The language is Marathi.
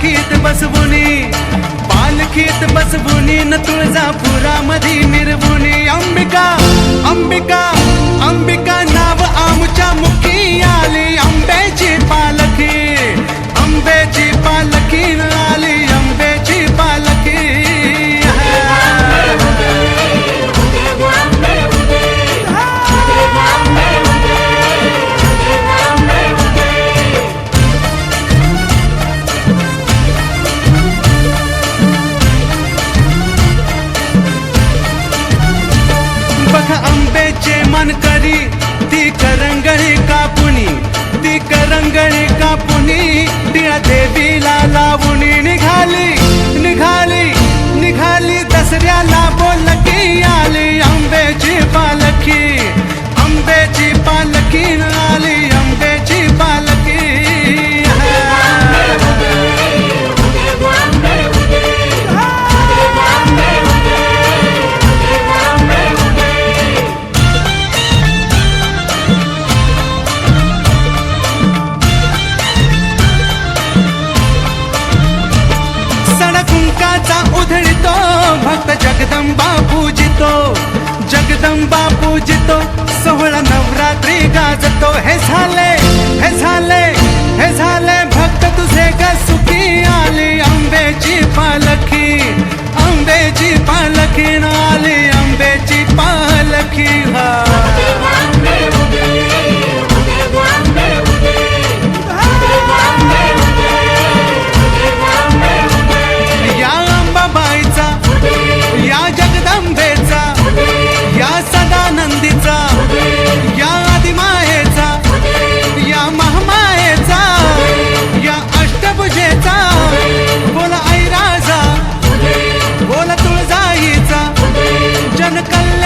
पालखीत बसवुनी, पालखीत बसवुनी न तुळजापुरामधी मिरवुनी. अंबिका अंबिका अंबिका नाव आमच्या मुखी आली, अंबेची पालखी, अंबेची पालखी आली, अंबेची पालखी. बघा अंबेचे मानकरी ती करंगळी कापुनी, ती करंगळी कापुनी टिळा देवीला लावुनी. निघाली निघाली निघाली दसऱ्याला बोलकी आली, अंबेची पालखी, अंबेची पालखी आली, अंबेची पालखी. कुंकाचा उधळितो भक्त जगदंबा पूजितो, जगदंबा पूजितो, सोहळा नवरात्री गाजतो. हे झाले हे झाले हे झाले भक्त तुझे ग सुखी आली, अंबेची पालखी, अंबेची पालखी आली, अंबेची पालखी. या अंबाबाईचा, या जगदंबेचा, या सदानंदीचा, या आदिमायेचा, या महामायेचा, या अष्टभुजेचा, बोला ऐराजा, बोला तुळजाईचा, जनकल्याण